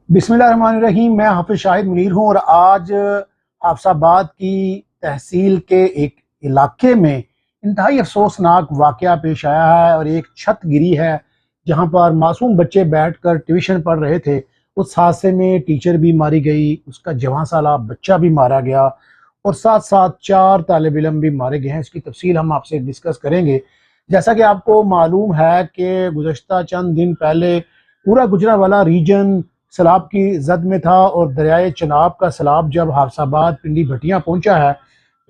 बिस्मिल्लाहिर्रहमानिर्रहीम। मैं हाफिज शाहिद मुनीर हूँ और आज हाफसाबाद की तहसील के एक इलाके में इंतहाई अफसोसनाक वाक़या पेश आया है और एक छत गिरी है जहाँ पर मासूम बच्चे बैठकर ट्यूशन पढ़ रहे थे। उस हादसे में टीचर भी मारी गई, उसका जवां साला बच्चा भी मारा गया और साथ साथ 4 तालिब इल्म भी मारे गए हैं। इसकी तफसील हम आपसे डिस्कस करेंगे। जैसा कि आपको मालूम है कि गुज़श्ता चंद दिन पहले पूरा गुजरांवाला रीजन सैलाब की जद में था और दरियाए चनाब का सैलाब जब हाफसाबाद पिंडी भटियाँ पहुंचा है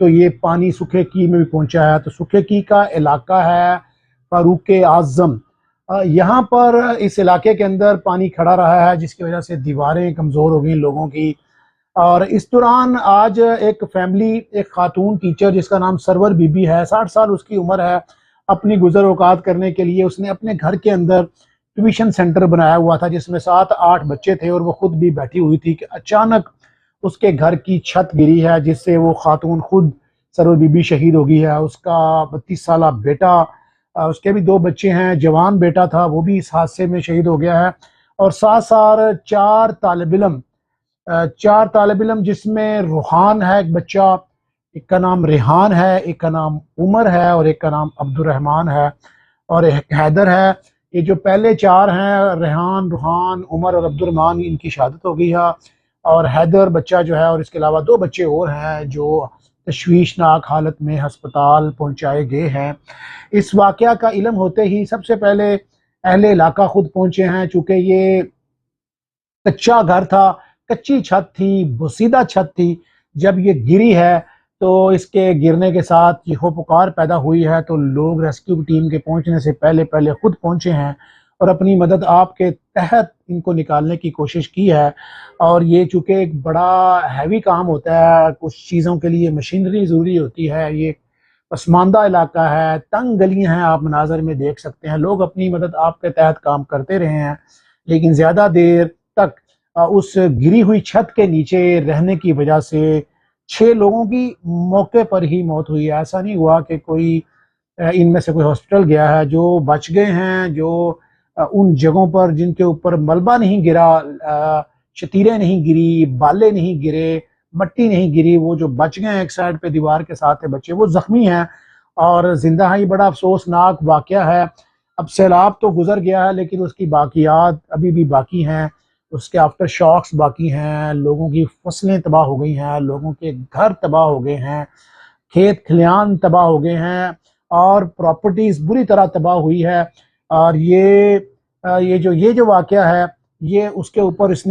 तो ये पानी सूखे की में भी पहुंचा है। तो सूखे की का इलाका है फारूक आजम। यहाँ पर इस इलाके के अंदर पानी खड़ा रहा है जिसकी वजह से दीवारें कमज़ोर हो गई लोगों की। और इस दौरान आज एक फैमिली, एक खातून टीचर जिसका नाम सरवर बीबी है, 60 साल उसकी उम्र है, अपनी गुजर औकात करने के लिए उसने अपने घर के अंदर ट्यूशन सेंटर बनाया हुआ था जिसमें 7-8 बच्चे थे और वो खुद भी बैठी हुई थी कि अचानक उसके घर की छत गिरी है जिससे वो खातून खुद सरवर बीबी शहीद हो गई है। उसका 32 साला बेटा, उसके भी 2 बच्चे हैं, जवान बेटा था, वो भी इस हादसे में शहीद हो गया है। और साथ साथ 4 तालिब इल्म जिसमें रूहान है एक बच्चा, एक का नाम रेहान है, एक का नाम उमर है और एक का नाम अब्दुर्रहमान है और एक हैदर है। ये जो पहले 4 हैं, रेहान, रूहान, उमर और अब्दुर्रहमान, इनकी शहादत हो गई है। और हैदर बच्चा जो है और इसके अलावा 2 बच्चे और हैं जो तशवीशनाक हालत में हस्पताल पहुंचाए गए हैं। इस वाक़या का इल्म होते ही सबसे पहले अहले इलाका खुद पहुंचे हैं। चूँकि ये कच्चा घर था, कच्ची छत थी, बोसीदा छत थी। जब ये गिरी है तो इसके गिरने के साथ चीखों पुकार पैदा हुई है, तो लोग रेस्क्यू टीम के पहुंचने से पहले पहले खुद पहुंचे हैं और अपनी मदद आपके तहत इनको निकालने की कोशिश की है। और ये चूँकि एक बड़ा हैवी काम होता है, कुछ चीज़ों के लिए मशीनरी ज़रूरी होती है, ये पसमानदा इलाका है, तंग गलियां हैं, आप मनाजर में देख सकते हैं। लोग अपनी मदद आपके तहत काम करते रहे हैं लेकिन ज़्यादा देर तक उस गिरी हुई छत के नीचे रहने की वजह से 6 लोगों की मौके पर ही मौत हुई है। ऐसा नहीं हुआ कि कोई इनमें से कोई हॉस्पिटल गया है। जो बच गए हैं, जो उन जगहों पर जिनके ऊपर मलबा नहीं गिरा, शतीरें नहीं गिरी, बाले नहीं गिरे, मट्टी नहीं गिरी, वो जो बच गए हैं एक साइड पे दीवार के साथ है बच्चे, वो जख्मी हैं और जिंदा हैं। ये बड़ा अफसोसनाक वाक़या है। अब सैलाब तो गुजर गया है लेकिन उसकी बाकियात अभी भी बाकी हैं, उसके आफ्टर शॉक्स बाकी हैं। लोगों की फसलें तबाह हो गई हैं, लोगों के घर तबाह हो गए हैं, खेत खलियान तबाह हो गए हैं और प्रॉपर्टीज़ बुरी तरह तबाह हुई है। और ये जो वाक़या है ये उसके ऊपर इसने